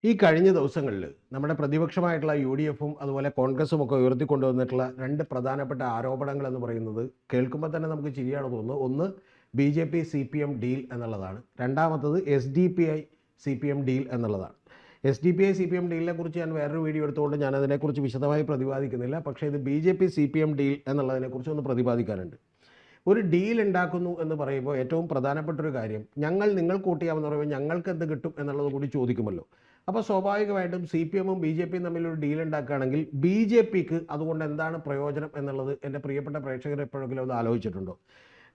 ഈ കഴിഞ്ഞ ദിവസങ്ങളിൽ നമ്മുടെ പ്രതിപക്ഷമായിട്ടുള്ള UDF-ഉം അതുപോലെ കോൺഗ്രസും ഒക്കെ ഉയർത്തിക്കൊണ്ടുവന്നിട്ടുള്ള രണ്ട് പ്രധാനപ്പെട്ട ആരോപണങ്ങൾ എന്ന് പറയുന്നത് കേൾക്കുമ്പോൾ തന്നെ നമുക്ക് ചിരിയാണ് തോന്നുന്നത്. ഒന്ന് BJP CPM ഡീൽ എന്നുള്ളതാണ്. രണ്ടാമത്തത് SDPI CPM ഡീൽ എന്നുള്ളതാണ്. SDPI CPM ഡീലിനെ കുറിച്ച് ഞാൻ വേറൊരു വീഡിയോ എടുത്തുകൊണ്ട് ഞാൻ അതിനെക്കുറിച്ച് വിശദമായി പ്രതിപാദിക്കുന്നില്ല. പക്ഷേ ഇത് BJP CPM ഡീൽ എന്നുള്ളതിനെക്കുറിച്ച് ഒന്ന് പ്രതിപാദിക്കാനുണ്ട്. ഒരു ഡീൽ ഉണ്ടാക്കുന്നു എന്ന് പറയുമ്പോൾ ഏറ്റവും പ്രധാനപ്പെട്ട ഒരു കാര്യം, ഞങ്ങൾ നിങ്ങൾ കൂട്ടിയാമെന്ന് പറയുമ്പോൾ ഞങ്ങൾക്ക് എന്ത് കിട്ടും എന്നുള്ളത് കൂടി ചോദിക്കുമല്ലോ. അപ്പോൾ സ്വാഭാവികമായിട്ടും CPM-ഉം BJP-യും തമ്മിലൊരു ഡീൽ ഉണ്ടാക്കുകയാണെങ്കിൽ BJP-ക്ക് അതുകൊണ്ട് എന്താണ് പ്രയോജനം എന്നുള്ളത് എൻ്റെ പ്രിയപ്പെട്ട പ്രേക്ഷകർ എപ്പോഴെങ്കിലും അത് ആലോചിച്ചിട്ടുണ്ടോ?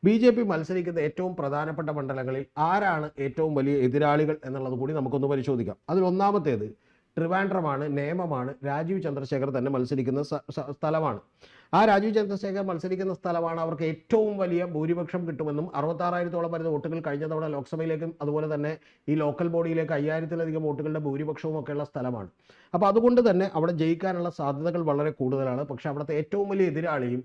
BJP മത്സരിക്കുന്ന ഏറ്റവും പ്രധാനപ്പെട്ട മണ്ഡലങ്ങളിൽ ആരാണ് ഏറ്റവും വലിയ എതിരാളികൾ എന്നുള്ളത് കൂടി നമുക്കൊന്ന് പരിശോധിക്കാം. അതിൽ ഒന്നാമത്തേത് ട്രിവാൻഡ്രമാണ്, നേമമാണ്. രാജീവ് ചന്ദ്രശേഖർ തന്നെ മത്സരിക്കുന്ന സ്ഥലമാണ്. ആ രാജീവ് ചന്ദ്രശേഖർ മത്സരിക്കുന്ന സ്ഥലമാണ്. അവർക്ക് ഏറ്റവും വലിയ ഭൂരിപക്ഷം കിട്ടുമെന്നും 66,000-ഓളം വരുന്ന വോട്ടുകൾ കഴിഞ്ഞ തവണ ലോക്സഭയിലേക്കും അതുപോലെ തന്നെ ഈ ലോക്കൽ ബോഡിയിലേക്ക് 5,000-ലധികം വോട്ടുകളുടെ ഭൂരിപക്ഷവും ഒക്കെയുള്ള സ്ഥലമാണ്. അപ്പോൾ അതുകൊണ്ട് തന്നെ അവിടെ ജയിക്കാനുള്ള സാധ്യതകൾ വളരെ കൂടുതലാണ്. പക്ഷേ അവിടുത്തെ ഏറ്റവും വലിയ എതിരാളിയും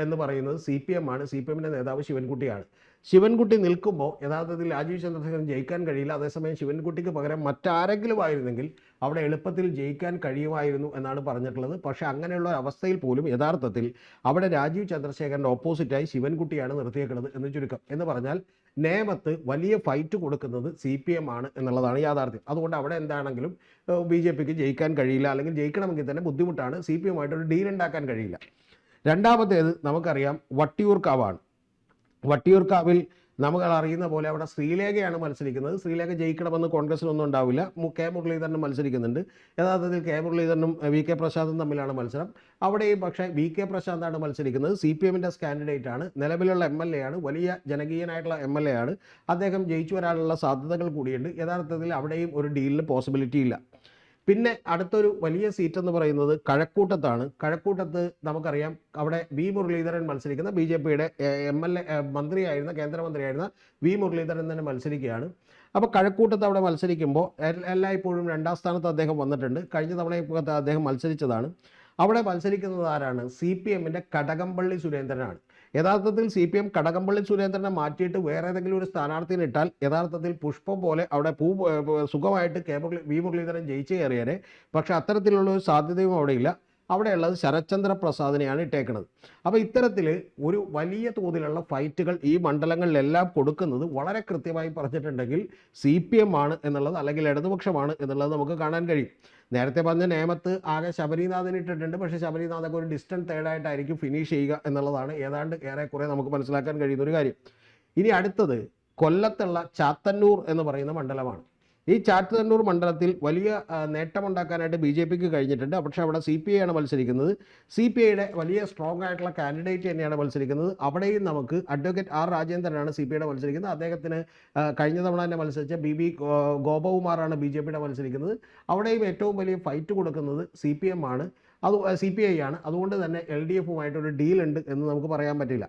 എന്ന് പറയുന്നത് CPM ആണ്. CPM-ന്റെ നേതാവ് ശിവൻകുട്ടിയാണ്. ശിവൻകുട്ടി നിൽക്കുമ്പോൾ യഥാർത്ഥത്തിൽ രാജീവ് ചന്ദ്രശേഖരൻ ജയിക്കാൻ കഴിയില്ല. അതേസമയം ശിവൻകുട്ടിക്ക് പകരം മറ്റാരെങ്കിലും ആയിരുന്നെങ്കിൽ അവിടെ എളുപ്പത്തിൽ ജയിക്കാൻ കഴിയുമായിരുന്നു എന്നാണ് പറഞ്ഞിട്ടുള്ളത്. പക്ഷേ അങ്ങനെയുള്ള അവസ്ഥയിൽ പോലും യഥാർത്ഥത്തിൽ അവിടെ രാജീവ് ചന്ദ്രശേഖരൻ്റെ ഓപ്പോസിറ്റായി ശിവൻകുട്ടിയാണ് നിർത്തിയേക്കുന്നത് എന്ന് ചുരുക്കം. എന്ന് പറഞ്ഞാൽ നേമത്ത് വലിയ ഫൈറ്റ് കൊടുക്കുന്നത് CPM ആണ് എന്നുള്ളതാണ് യാഥാർത്ഥ്യം. അതുകൊണ്ട് അവിടെ എന്താണെങ്കിലും BJP-ക്ക് ജയിക്കാൻ കഴിയില്ല, അല്ലെങ്കിൽ ജയിക്കണമെങ്കിൽ തന്നെ ബുദ്ധിമുട്ടാണ്. CPM-ആയിട്ടൊരു ഡീൽ ഉണ്ടാക്കാൻ കഴിയില്ല. രണ്ടാമത്തേത് നമുക്കറിയാം വട്ടിയൂർക്കാവാണ്. വട്ടിയൂർക്കാവിൽ നമ്മൾ അറിയുന്ന പോലെ അവിടെ ശ്രീലേഖയാണ് മത്സരിക്കുന്നത്. ശ്രീലേഖ ജയിക്കണമെന്ന് കോൺഗ്രസിനൊന്നും ഉണ്ടാവില്ല. K മുരളീധരനും മത്സരിക്കുന്നുണ്ട്. യഥാർത്ഥത്തിൽ K മുരളീധരനും VK പ്രശാന്തും തമ്മിലാണ് മത്സരം. അവിടെയും പക്ഷേ VK പ്രശാന്താണ് മത്സരിക്കുന്നത്. CPM-ന്റെ കാൻഡിഡേറ്റ് ആണ്, നിലവിലുള്ള MLA ആണ്, വലിയ ജനകീയനായിട്ടുള്ള MLA ആണ്. അദ്ദേഹം ജയിച്ചു വരാനുള്ള സാധ്യതകൾ കൂടിയുണ്ട്. യഥാർത്ഥത്തിൽ അവിടെയും ഒരു ഡീലിന് പോസിബിലിറ്റി ഇല്ല. പിന്നെ അടുത്തൊരു വലിയ സീറ്റ് എന്ന് പറയുന്നത് കഴക്കൂട്ടത്താണ്. കഴക്കൂട്ടത്ത് നമുക്കറിയാം അവിടെ V മുരളീധരൻ മത്സരിക്കുന്ന BJP-യുടെ MLA മന്ത്രിയായിരുന്ന കേന്ദ്രമന്ത്രിയായിരുന്ന V മുരളീധരൻ തന്നെ മത്സരിക്കുകയാണ്. അപ്പോൾ കഴക്കൂട്ടത്ത് അവിടെ മത്സരിക്കുമ്പോൾ എല്ലായ്പ്പോഴും രണ്ടാം സ്ഥാനത്ത് അദ്ദേഹം വന്നിട്ടുണ്ട്. കഴിഞ്ഞ തവണ അദ്ദേഹം മത്സരിച്ചതാണ്. അവിടെ മത്സരിക്കുന്നത് ആരാണ്? CPM-ന്റെ കടകംപള്ളി സുരേന്ദ്രനാണ്. യഥാർത്ഥത്തിൽ CPM കടകംപള്ളി സുരേന്ദ്രനെ മാറ്റിയിട്ട് വേറെ ഏതെങ്കിലും ഒരു സ്ഥാനാർത്ഥിനെ ഇട്ടാൽ യഥാർത്ഥത്തിൽ പുഷ്പം പോലെ അവിടെ സുഖമായിട്ട് V മുരളീധരൻ ജയിച്ചു കയറിയേനെ. പക്ഷേ അത്തരത്തിലുള്ള ഒരു സാധ്യതയും അവിടെയില്ല. അവിടെയുള്ളത് ശരത്ചന്ദ്ര പ്രസാദിനെയാണ് ഇട്ടേക്കുന്നത്. അപ്പോൾ ഇത്തരത്തിൽ ഒരു വലിയ തോതിലുള്ള ഫൈറ്റുകൾ ഈ മണ്ഡലങ്ങളിലെല്ലാം കൊടുക്കുന്നത് വളരെ കൃത്യമായി പറഞ്ഞിട്ടുണ്ടെങ്കിൽ CPM ആണ് എന്നുള്ളത്, അല്ലെങ്കിൽ ഇടതുപക്ഷമാണ് എന്നുള്ളത് നമുക്ക് കാണാൻ കഴിയും. നേരത്തെ പറഞ്ഞ നേമത്ത് ആകെ ശബരിനാഥൻ ഇട്ടിട്ടുണ്ട്. പക്ഷേ ശബരിനാഥൊക്കെ ഒരു ഡിസ്റ്റൻറ്റ് തേർഡായിട്ടായിരിക്കും ഫിനിഷ് ചെയ്യുക എന്നുള്ളതാണ് ഏതാണ്ട് ഏറെക്കുറെ നമുക്ക് മനസ്സിലാക്കാൻ കഴിയുന്ന ഒരു കാര്യം. ഇനി അടുത്തത് കൊല്ലത്തുള്ള ചാത്തന്നൂർ എന്ന് പറയുന്ന മണ്ഡലമാണ്. ഈ ചാത്തന്നൂർ മണ്ഡലത്തിൽ വലിയ നേട്ടമുണ്ടാക്കാനായിട്ട് BJP-ക്ക് കഴിഞ്ഞിട്ടുണ്ട്. പക്ഷേ അവിടെ CPI ആണ് മത്സരിക്കുന്നത്. CPI-യുടെ വലിയ സ്ട്രോങ് ആയിട്ടുള്ള കാൻഡിഡേറ്റ് തന്നെയാണ് മത്സരിക്കുന്നത്. അവിടെയും നമുക്ക് അഡ്വക്കേറ്റ് R രാജേന്ദ്രനാണ് CPI-യുടെ മത്സരിക്കുന്നത്. അദ്ദേഹത്തിന് കഴിഞ്ഞ തവണ തന്നെ മത്സരിച്ച BB ഗോപകുമാറാണ് BJP-യുടെ മത്സരിക്കുന്നത്. അവിടെയും ഏറ്റവും വലിയ ഫൈറ്റ് കൊടുക്കുന്നത് CPI ആണ്. അതുകൊണ്ട് തന്നെ LDF-ഉമായിട്ടൊരു ഡീൽ ഉണ്ട് എന്ന് നമുക്ക് പറയാൻ പറ്റില്ല.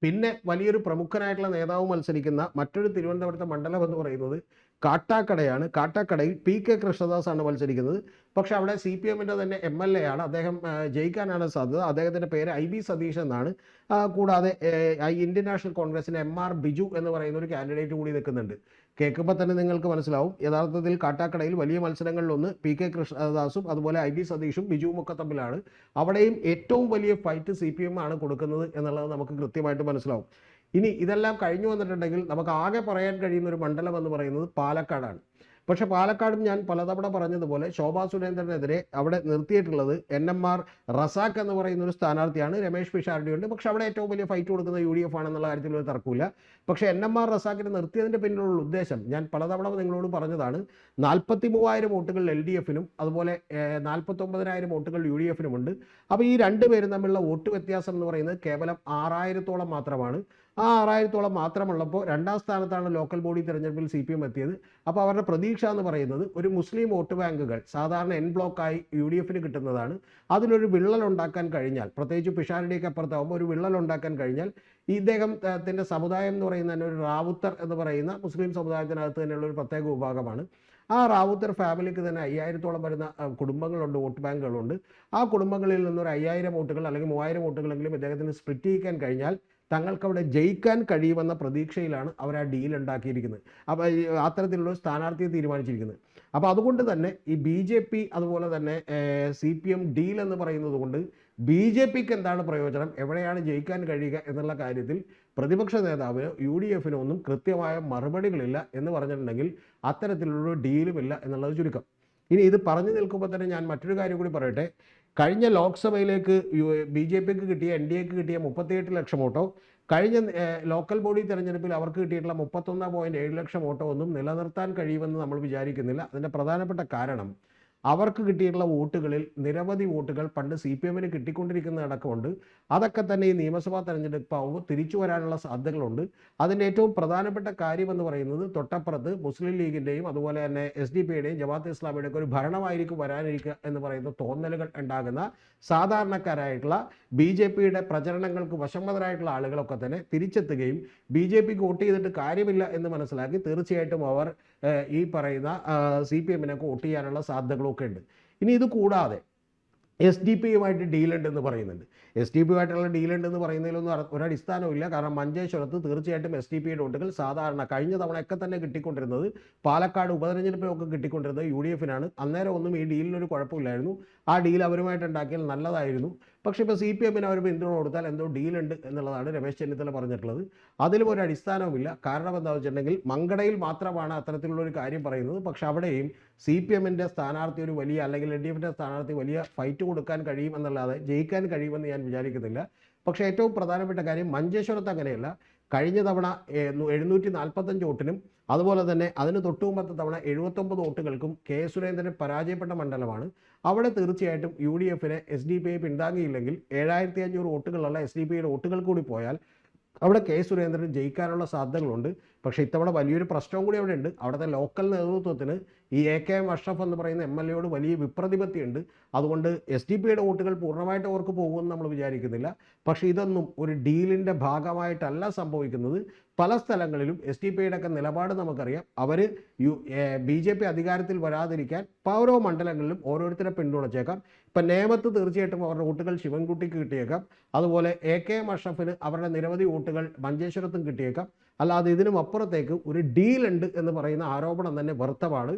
പിന്നെ വലിയൊരു പ്രമുഖനായിട്ടുള്ള നേതാവ് മത്സരിക്കുന്ന മറ്റൊരു തിരുവനന്തപുരത്തെ മണ്ഡലം എന്ന് പറയുന്നത് കാട്ടാക്കടയാണ്. കാട്ടാക്കടയിൽ PK കൃഷ്ണദാസ് ആണ് മത്സരിക്കുന്നത്. പക്ഷേ അവിടെ CPM-ന്റെ തന്നെ MLA ആണ്. അദ്ദേഹം ജയിക്കാനാണ് സാധ്യത. അദ്ദേഹത്തിൻ്റെ പേര് IB സതീഷ് എന്നാണ്. കൂടാതെ ഇന്ത്യൻ നാഷണൽ കോൺഗ്രസിൻ്റെ MR ബിജു എന്ന് പറയുന്ന ഒരു കാൻഡിഡേറ്റ് കൂടി നിൽക്കുന്നുണ്ട്. കേൾക്കുമ്പോൾ തന്നെ നിങ്ങൾക്ക് മനസ്സിലാവും യഥാർത്ഥത്തിൽ കാട്ടാക്കടയിൽ വലിയ മത്സരങ്ങളിലൊന്ന് PK കൃഷ്ണദാസും അതുപോലെ IB സതീഷും ബിജുവും ഒക്കെ തമ്മിലാണ്. അവിടെയും ഏറ്റവും വലിയ ഫൈറ്റ് CPM ആണ് കൊടുക്കുന്നത് എന്നുള്ളത് നമുക്ക് കൃത്യമായിട്ട് മനസ്സിലാവും. ഇനി ഇതെല്ലാം കഴിഞ്ഞു വന്നിട്ടുണ്ടെങ്കിൽ നമുക്ക് ആകെ പറയാൻ കഴിയുന്ന ഒരു മണ്ഡലം എന്ന് പറയുന്നത് പാലക്കാടാണ്. പക്ഷേ പാലക്കാടും ഞാൻ പലതവണ പറഞ്ഞതുപോലെ ശോഭാ സുരേന്ദ്രനെതിരെ അവിടെ നിർത്തിയിട്ടുള്ളത് NMR റസാഖ് എന്ന് പറയുന്ന ഒരു സ്ഥാനാർത്ഥിയാണ്. രമേശ് പിഷാരടിയുണ്ട്. പക്ഷേ അവിടെ ഏറ്റവും വലിയ ഫൈറ്റ് കൊടുക്കുന്ന UDF ആണെന്നുള്ള കാര്യത്തിൽ ഒരു തർക്കമില്ല. പക്ഷേ NMR റസാഖിനെ നിർത്തിയതിൻ്റെ പിന്നിലുള്ള ഉദ്ദേശം ഞാൻ പലതവണ നിങ്ങളോട് പറഞ്ഞതാണ്. 43,000 വോട്ടുകൾ LDF-നും അതുപോലെ 49,000 വോട്ടുകൾ UDF-നുമുണ്ട്. അപ്പോൾ ഈ രണ്ടുപേരും തമ്മിലുള്ള വോട്ട് വ്യത്യാസം എന്ന് പറയുന്നത് കേവലം 6,000-ഓളം മാത്രമാണ്. ആ 6,000-ഓളം മാത്രമുള്ളപ്പോൾ രണ്ടാം സ്ഥാനത്താണ് ലോക്കൽ ബോഡി തിരഞ്ഞെടുപ്പിൽ CPM എത്തിയത്. അപ്പോൾ അവരുടെ പ്രതീക്ഷ എന്ന് പറയുന്നത് ഒരു മുസ്ലിം വോട്ട് ബാങ്കുകൾ സാധാരണ N ബ്ലോക്കായി UDF-ന് കിട്ടുന്നതാണ്. അതിലൊരു വിള്ളൽ ഉണ്ടാക്കാൻ കഴിഞ്ഞാൽ, പ്രത്യേകിച്ച് പിഷാരടിയൊക്കെ അപ്പുറത്താവുമ്പോൾ ഒരു വിള്ളൽ ഉണ്ടാക്കാൻ കഴിഞ്ഞാൽ, ഇദ്ദേഹത്തിൻ്റെ സമുദായം എന്ന് പറയുന്നത് തന്നെ ഒരു റാവുത്തർ എന്ന് പറയുന്ന മുസ്ലിം സമുദായത്തിനകത്ത് തന്നെയുള്ള ഒരു പ്രത്യേക വിഭാഗമാണ്. ആ റാവുത്തർ ഫാമിലിക്ക് തന്നെ 5,000-ഓളം വരുന്ന കുടുംബങ്ങളുണ്ട്, വോട്ട് ബാങ്കുകളുണ്ട്. ആ കുടുംബങ്ങളിൽ നിന്നൊരു 5,000 വോട്ടുകൾ അല്ലെങ്കിൽ 3,000 വോട്ടുകളെങ്കിലും ഇദ്ദേഹത്തിന് സ്പ്ലിറ്റ് ചെയ്യിക്കാൻ കഴിഞ്ഞാൽ തങ്ങൾക്കവിടെ ജയിക്കാൻ കഴിയുമെന്ന പ്രതീക്ഷയിലാണ് അവർ ആ ഡീൽ ഉണ്ടാക്കിയിരിക്കുന്നത്. അപ്പോൾ അത്തരത്തിലുള്ള സ്ഥാനാർത്ഥിയെ തീരുമാനിച്ചിരിക്കുന്നത്. അപ്പോൾ അതുകൊണ്ട് തന്നെ ഈ BJP അതുപോലെ തന്നെ CPM ഡീൽ എന്ന് പറയുന്നത് കൊണ്ട് BJPക്ക് എന്താണ് പ്രയോജനം, എവിടെയാണ് ജയിക്കാൻ കഴിയുക എന്നുള്ള കാര്യത്തിൽ പ്രതിപക്ഷ നേതാവിന് UDF ഒന്നും കൃത്യമായ മറുപടികളില്ല എന്ന് പറഞ്ഞിട്ടുണ്ടെങ്കിൽ അത്തരത്തിലുള്ള ഡീലുമില്ല എന്നുള്ളത് ചുരുക്കം. ഇനി ഇത് പറഞ്ഞു നിൽക്കുമ്പോൾ തന്നെ ഞാൻ മറ്റൊരു കാര്യം കൂടി പറയട്ടെ. കഴിഞ്ഞ ലോക്സഭയിലേക്ക് BJPക്ക് കിട്ടിയ NDAക്ക് കിട്ടിയ 38 ലക്ഷം വോട്ടോ കഴിഞ്ഞ ലോക്കൽ ബോഡി തെരഞ്ഞെടുപ്പിൽ അവർക്ക് കിട്ടിയിട്ടുള്ള 31.7 ലക്ഷം വോട്ടോ ഒന്നും നിലനിർത്താൻ കഴിയുമെന്ന് നമ്മൾ വിചാരിക്കുന്നില്ല. അതിൻ്റെ പ്രധാനപ്പെട്ട കാരണം അവർക്ക് കിട്ടിയിട്ടുള്ള വോട്ടുകളിൽ നിരവധി വോട്ടുകൾ പണ്ട് CPMന് കിട്ടിക്കൊണ്ടിരിക്കുന്നതടക്കമുണ്ട്. അതൊക്കെ തന്നെ ഈ നിയമസഭാ തെരഞ്ഞെടുപ്പാവുമ്പോൾ തിരിച്ചു വരാനുള്ള സാധ്യതകളുണ്ട്. അതിൻ്റെ ഏറ്റവും പ്രധാനപ്പെട്ട കാര്യമെന്ന് പറയുന്നത് തൊട്ടപ്പുറത്ത് മുസ്ലിം ലീഗിൻ്റെയും അതുപോലെ തന്നെ SDPയുടെയും ജമാഅത്തെ ഇസ്ലാമിയുടെ ഒക്കെ ഒരു ഭരണമായിരിക്കും വരാനിരിക്കുക എന്ന് പറയുന്ന തോന്നലുകൾ ഉണ്ടാകുന്ന സാധാരണക്കാരായിട്ടുള്ള BJPയുടെ പ്രചരണങ്ങൾക്ക് വശംവദരായിട്ടുള്ള ആളുകളൊക്കെ തന്നെ തിരിച്ചെത്തുകയും BJPക്ക് വോട്ട് ചെയ്തിട്ട് കാര്യമില്ല എന്ന് മനസ്സിലാക്കി തീർച്ചയായിട്ടും അവർ ഈ പറയുന്ന CPMനൊക്കെ വോട്ട് ചെയ്യാനുള്ള സാധ്യതകളൊക്കെ ഉണ്ട്. ഇനി ഇത് കൂടാതെ SDPയുമായിട്ട് ഡീലുണ്ടെന്ന് പറയുന്നുണ്ട്. SDPയുമായിട്ടുള്ള ഡീലുണ്ടെന്ന് പറയുന്നതിലൊന്നും ഒരടിസ്ഥാനമില്ല. കാരണം മഞ്ചേശ്വരത്ത് തീർച്ചയായിട്ടും SDPയുടെ വോട്ടുകൾ സാധാരണ കഴിഞ്ഞ തവണയൊക്കെ തന്നെ കിട്ടിക്കൊണ്ടിരുന്നത്, പാലക്കാട് ഉപതെരഞ്ഞെടുപ്പിലൊക്കെ കിട്ടിക്കൊണ്ടിരുന്നത് UDFനാണ്. അന്നേരം ഒന്നും ഈ ഡീലിനൊരു കുഴപ്പമില്ലായിരുന്നു. ആ ഡീൽ അവരുമായിട്ട് ഉണ്ടാക്കിയാൽ നല്ലതായിരുന്നു. പക്ഷേ ഇപ്പോൾ CPMന് അവർ പിന്തുണ കൊടുത്താൽ എന്തോ ഡീലുണ്ട് എന്നുള്ളതാണ് രമേശ് ചെന്നിത്തല പറഞ്ഞിട്ടുള്ളത്. അതിലും ഒരു അടിസ്ഥാനവുമില്ല. കാരണം എന്താണെന്ന് വെച്ചിട്ടുണ്ടെങ്കിൽ മങ്കടയിൽ മാത്രമാണ് അത്തരത്തിലുള്ളൊരു കാര്യം പറയുന്നത്. പക്ഷെ അവിടെയും CPMൻ്റെ സ്ഥാനാർത്ഥി ഒരു വലിയ അല്ലെങ്കിൽ LDFൻ്റെ സ്ഥാനാർത്ഥി വലിയ ഫൈറ്റ് കൊടുക്കാൻ കഴിയും എന്നല്ലാതെ ജയിക്കാൻ കഴിയുമെന്ന് ഞാൻ വിചാരിക്കുന്നില്ല. പക്ഷേ ഏറ്റവും പ്രധാനപ്പെട്ട കാര്യം മഞ്ചേശ്വരത്ത് അങ്ങനെയല്ല. കഴിഞ്ഞ തവണ 745 വോട്ടിനും അതുപോലെ തന്നെ അതിന് തൊട്ടുമുമ്പത്തെ തവണ 79 വോട്ടുകൾക്കും കെ സുരേന്ദ്രൻ പരാജയപ്പെട്ട മണ്ഡലമാണ്. അവിടെ തീർച്ചയായിട്ടും UDFന് SDPയെ പിന്താങ്ങിയില്ലെങ്കിൽ 7500 വോട്ടുകളുള്ള SDPയുടെ വോട്ടുകൾ കൂടി പോയാൽ അവിടെ കെ സുരേന്ദ്രൻ ജയിക്കാനുള്ള സാധ്യതകളുണ്ട്. പക്ഷേ ഇത്തവണ വലിയൊരു പ്രശ്നവും കൂടി അവിടെ ഉണ്ട്. അവിടുത്തെ ലോക്കൽ നേതൃത്വത്തിന് ഈ AKM അഷ്റഫ് എന്ന് പറയുന്ന MLAയോട് വലിയ വിപ്രതിപത്തിയുണ്ട്. അതുകൊണ്ട് SDPയുടെ വോട്ടുകൾ പൂർണ്ണമായിട്ട് അവർക്ക് പോകുമെന്ന് നമ്മൾ വിചാരിക്കുന്നില്ല. പക്ഷേ ഇതൊന്നും ഒരു ഡീലിൻ്റെ ഭാഗമായിട്ടല്ല സംഭവിക്കുന്നത്. പല സ്ഥലങ്ങളിലും SDPയുടെ ഒക്കെ നിലപാട് നമുക്കറിയാം. അവർ BJP അധികാരത്തിൽ വരാതിരിക്കാൻ ഓരോ മണ്ഡലങ്ങളിലും ഓരോരുത്തരെ പിന്തുണച്ചേക്കാം. ഇപ്പം നേമത്ത് തീർച്ചയായിട്ടും അവരുടെ വോട്ടുകൾ ശിവൻകുട്ടിക്ക് കിട്ടിയേക്കാം. അതുപോലെ AKM അഷ്റഫിന് അവരുടെ നിരവധി വോട്ടുകൾ മഞ്ചേശ്വരത്തും കിട്ടിയേക്കാം. അല്ലാതെ ഇതിനും അപ്പുറത്തേക്ക് ഒരു ഡീലുണ്ട് എന്ന് പറയുന്ന ആരോപണം തന്നെ വ്യർത്ഥമാണ്.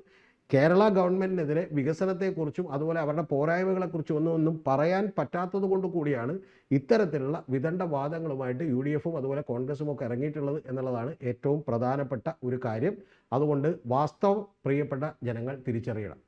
കേരള ഗവൺമെൻറ്റിനെതിരെ വികസനത്തെക്കുറിച്ചും അതുപോലെ അവരുടെ പോരായ്മകളെക്കുറിച്ചും ഒന്നും പറയാൻ പറ്റാത്തത് കൊണ്ട് കൂടിയാണ് ഇത്തരത്തിലുള്ള വിദണ്ഡവാദങ്ങളുമായിട്ട് UDFും അതുപോലെ കോൺഗ്രസും ഒക്കെ ഇറങ്ങിയിട്ടുള്ളത് എന്നുള്ളതാണ് ഏറ്റവും പ്രധാനപ്പെട്ട ഒരു കാര്യം. അതുകൊണ്ട് വാസ്തവം പ്രിയപ്പെട്ട ജനങ്ങൾ തിരിച്ചറിയണം.